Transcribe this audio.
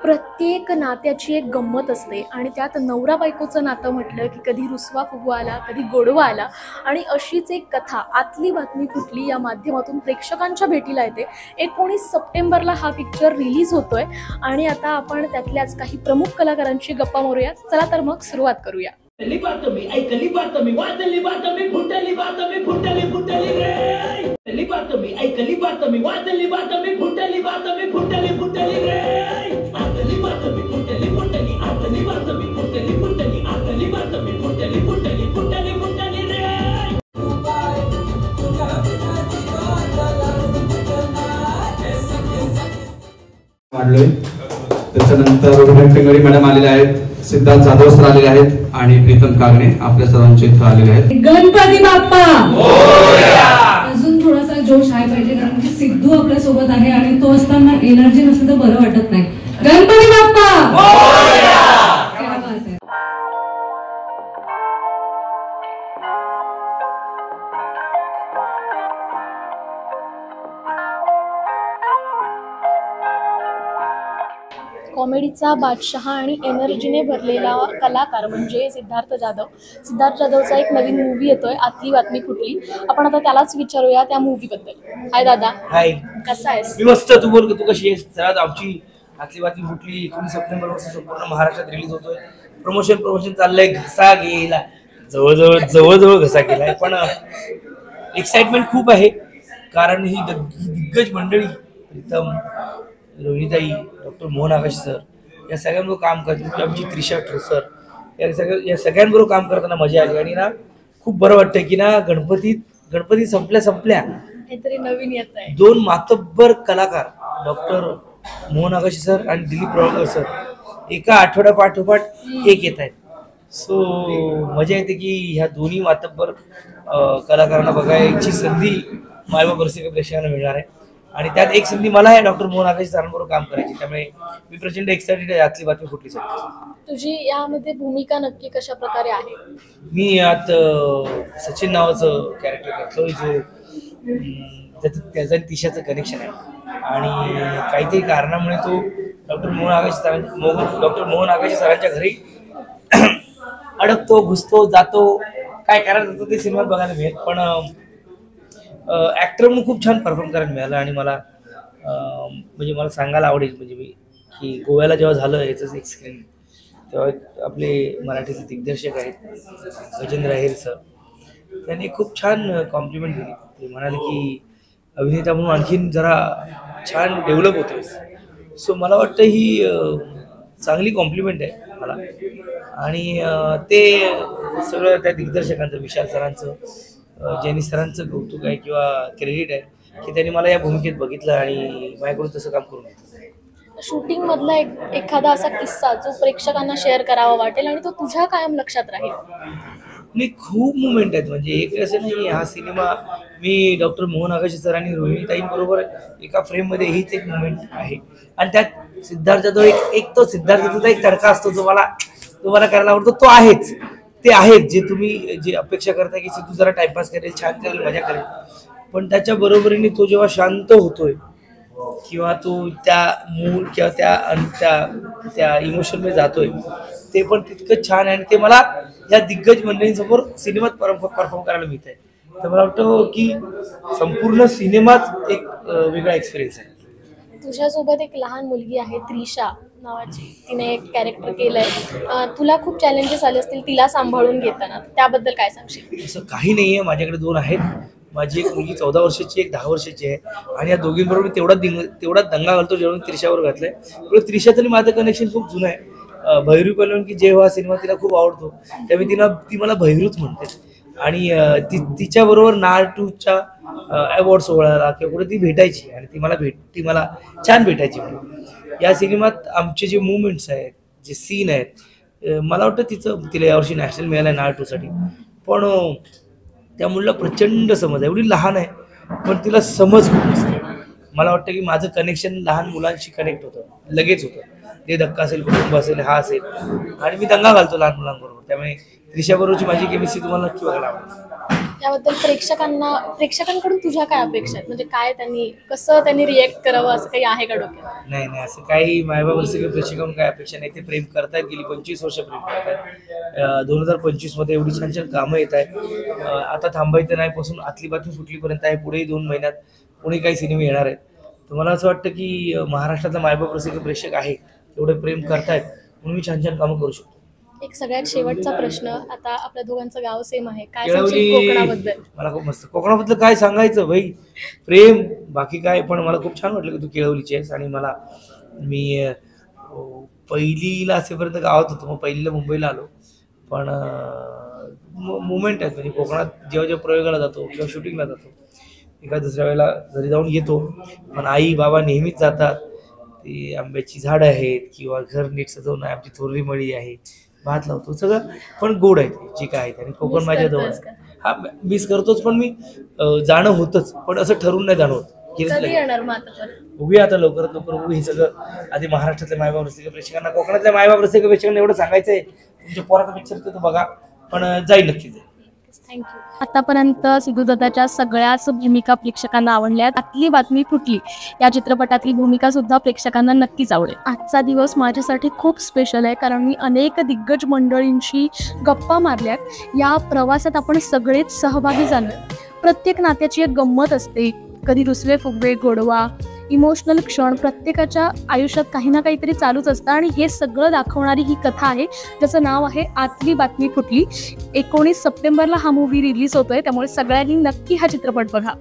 प्रत्येक नात्याची एक गंमत असते आणि त्यात नवरा बायकोचं नातं म्हटलं की कधी रुसवा फुगवा आला, कधी गोडवा आला आणि अशीच एक कथा आतली बातमी फुटली या माध्यमातून प्रेक्षकांच्या भेटीला येते. 19 सप्टेंबरला हा पिक्चर रिलीज होतोय आणि आता आपण त्यातल्याच काही प्रमुख कलाकारांची गप्पा मारूया. चला तर मग सुरुवात करूया. ऐकली बातमी वाचली बातमी फुटली रे. ऐकली बातमी वाचली बातमी फुटली रे. आतली बातमी फुटली आतली बातमी फुटली आतली बातमी फुटली रे. वाढलोय. त्याच्यानंतर रोहन टेंगडी मॅडम आलेले आहेत, सिद्धार्थ जाधव सर आलेले आहेत आणि प्रीतम कागणे आपल्या सर्वांचे इथे आलेले आहेत. गणपती बाप्पा मोरया. अजून थोडासा जोश आहे पाहिजे, कारण की सिद्धू आपल्या सोबत आहे आणि तो असताना एनर्जी नसली तर बरं वाटत नाही. गणपती बाप्पा मोरया. क्या बात आहे. कॉमेडीचा बादशहा आणि एनर्जीने भरलेला कलाकार म्हणजे सिद्धार्थ जाधव. सिद्धार्थ जाधवचा एक नवीन मूवी येतोय, आतली बातमी फुटली. आपण आता त्यालाच विचारूया त्या मूवीबद्दल. हाय दादा. हाय. कसा आहेस? मी मस्त. तू बोल, तू कशी आहेस? सर आमची आतली बातमी फुटली 19 सप्टेंबर पासून संपूर्ण महाराष्ट्रात रिलीज होतोय. प्रमोशन चाललंय. घसा गेला, जवळजवळ घसा गेलाय, पण एक्साइटमेंट खूप आहे. कारण ही दिग्गज मंडळी प्रीतम, रोहिणीताई, डॉक्टर मोहन आकाश सर या सगळ्यांबरोबर काम करतात. आमची त्रिशा सर या सगळ्यांबरोबर काम करताना मजा आली. आणि ना खूप बरं वाटतं की ना गणपती संपल्या काहीतरी नवीन येत आहे. 2 मातब्बर कलाकार डॉक्टर मोहन आकाश सर आणि दिलीप प्रभाकर सर एका आठवड्यापाठोपाठ एक येत आहेत. सो मजा येते की ह्या दोन्ही मातब्बर कलाकारांना बघायची संधी मायबाप रसिक प्रेक्षकांना मिळणार आहे. आणि त्यात एक संधी मला आहे डॉक्टर मोहन आकाश सरांबरोबर काम करायची. त्यामुळे मी प्रचंड एक्साइटेड आहे आतली बातमी फुटलीसाठी. तुझी यामध्ये भूमिका नक्की कशा प्रकारे आहे? मी यात सचिन नावाचं कॅरेक्टर करतोय, जो त्याचं तिशाचं कनेक्शन आहे आणि काहीतरी कारणामुळे तो डॉक्टर मोहन आकाश सरांच्या घरी अडकतो, घुसतो, जातो. काय करायचं होतं ते सिनेमात बघायला मिळेल, पण ॲक्टर म्हणून खूप छान परफॉर्म करायला मिळालं. आणि मला म्हणजे मला सांगायला आवडेल म्हणजे मी की गोव्याला जेव्हा झालं याचं एक स्क्रीन, तेव्हा आपले मराठीचे दिग्दर्शक आहेत गजेंद्र अहिर सर, त्यांनी खूप छान कॉम्प्लिमेंट दिली. ते म्हणाले की अभिनेता म्हणून आणखीन जरा छान डेव्हलप होतोय. सो मला वाटतं ही चांगली कॉम्प्लिमेंट आहे मला. आणि ते सगळं त्या दिग्दर्शकांचं, विशाल सरांचं, जेनी सरांचं कौतुक आहे किंवा क्रेडिट आहे की त्यांनी मला या भूमिकेत बघितलं आणि माझ्याकडून तसं काम करून घेतलं. शूटिंग मधला एखादा असा किस्सा जो प्रेक्षकांना शेअर करावा वाटेल आणि तो तुझ्या कायम लक्षात राहील? नाही, खूप मुवमेंट आहेत. म्हणजे एक असं नाही, हा सिनेमा मी डॉक्टर मोहन आकाश सर आणि रोहिणीताईंबरोबर एका फ्रेममध्ये हीच एक मुवमेंट आहे. आणि त्यात सिद्धार्थचा एक तो सिद्धार्थचा एक तडका असतो जो मला करायला आवडतो. तो आहेच, ते आहेत जे तुम्ही जे अपेक्षा करता की सिद्धू जरा टाइमपास करेल, छान करेल, मजा करेल. पण त्याच्या बरोबरीने तो जेव्हा शांत होतोय किंवा तो त्या मूड किंवा त्या इमोशनमध्ये जातोय, ते पण तितकं छान आहे. आणि ते मला या दिग्गज मंडळींसमोर सिनेमात परफॉर्म करायला मिळत आहे. तर मला वाटतं की संपूर्ण सिनेमात एक वेगळा एक्सपिरियन्स आहे. तुझ्यासोबत एक लहान मुलगी आहे त्रिशा नावाची, तिने एक कॅरेक्टर केलंय. तुला खूप चॅलेंजेस आले असतील तिला सांभाळून घेताना, त्याबद्दल काय सांगशील? असं काही नाहीये. माझ्याकडे 2 आहेत. माझी एक मुलगी 14 वर्षाची, एक 10 वर्षाची आहे. आणि या दोघींबरोबर मी तेवढा दंगा घालतो जेव्हा मी त्रिशावर घातलाय. त्रिशाचं आणि माझं कनेक्शन खूप जुनं आहे. भैरू पहिलवान की जेव्हा सिनेमा तिला खूप आवडतो, त्यावेळी ती मला भैरूच म्हणते. आणि तिच्याबरोबर नाळ 2च्या अवॉर्ड सोहळ्याला किंवा कुठे ती भेटायची आणि ती मला छान भेटायची. या सिनेमात आमचे जे मुवमेंट्स आहेत, जे सीन आहेत, मला वाटतं तिला यावर्षी नॅशनल मिळालं नाळ 2साठी. पण त्या मुलीला प्रचंड समज आहे. एवढी लहान आहे पण तिला समज खूप असते. मला वाटतं की माझं कनेक्शन लहान मुलांशी कनेक्ट होतं, लगेच होतं. ते धक्का असेल, कुटुंब असेल, हा असेल, आणि मी दंगा घालतो लहान मुलांबरोबर. त्यामुळे त्रिशाबरोबरची माझी केमिस्ट्री तुम्हाला नक्की बघायला आवडेल. याबद्दल प्रेक्षकांकडून तुझ्या काय अपेक्षा आहेत? म्हणजे काय कसं त्यांनी रिएक्ट करावं असं काही आहे का डोक्यात? नाही असं काही मायबाप रसिक प्रेक्षकांकडून काय अपेक्षा नाही. ते प्रेम करतायत, गेली 25 वर्ष प्रेम करतायत. 2025 मध्ये एवढी छान छान कामं येत आहेत. आता थांबायचं नाही पासून आतली बातमी फुटलीपर्यंत आहे. पुढेही 2 महिन्यात पुणे काही सिनेमे येणार आहेत. तर मला असं वाटतं की महाराष्ट्रातला मायबाप रसिक प्रेक्षक आहे, एवढे प्रेम करतायत म्हणून मी छान छान कामं करू शकतो. एक सगळ्यात शेवटचा प्रश्न, आता आपल्या दोघांचं गाव सेम आहे, काय सांगशील कोकणाबद्दल? मला खूप मस्त. कोकणाबद्दल काय सांगायचं भाई, प्रेम बाकी काय. पण मला खूप छान वाटलं की तू केळवलीची आहेस. आणि मी पहिलीला असेपर्यंत गावात होतो, मग पहिलीला मुंबईला आलो. पण मुवमेंट आहेत, म्हणजे कोकणात जेव्हा प्रयोगाला जातो किंवा शूटिंगला जातो, एका दुसऱ्या वेळेला घरी जाऊन येतो. पण आई बाबा नेहमीच जातात. ती आंब्याची झाडं आहेत किंवा घर नीट सजवणं, आमची थोरली मळी आहे, भात लावतो, सगळं पण गोड आहे जे काय आहे. आणि कोकण माझ्या जवळ आहे. हा मिस करतोच, पण मी जाणं होतच, पण असं ठरून नाही जाणं होत. बघूया आता लवकरात लवकर बघू हे सगळं. आधी महाराष्ट्रातल्या मायबाप रसिक प्रेक्षकांना, कोकणातल्या मायबाप रसिक प्रेक्षकांना एवढं सांगायचंय, तुमच्या पोराचा पिक्चर तर बघा, पण जाईल, नक्की जाईल. थँक्यू. आतापर्यंत सिद्धूदादाच्या सगळ्याच भूमिका प्रेक्षकांना आवडल्यात. आतली बातमी फुटली या चित्रपटातली भूमिका सुद्धा प्रेक्षकांना नक्कीच आवडेल. आजचा दिवस माझ्यासाठी खूप स्पेशल आहे, कारण मी अनेक दिग्गज मंडळींशी गप्पा मारल्यात. या प्रवासात आपण सगळेच सहभागी झालोय. प्रत्येक नात्याची एक गंमत असते, कधी रुसवे फुगवे, गोडवा, इमोशनल क्षण प्रत्येकाच्या आयुष्यात काही ना काहीतरी चालूच असतं. आणि हे सगळं दाखवणारी ही कथा आहे, ज्याचं नाव आहे आतली बातमी फुटली. 19 सप्टेंबरला हा मूवी रिलीज होतोय, त्यामुळे सगळ्यांनी नक्की हा चित्रपट बघा.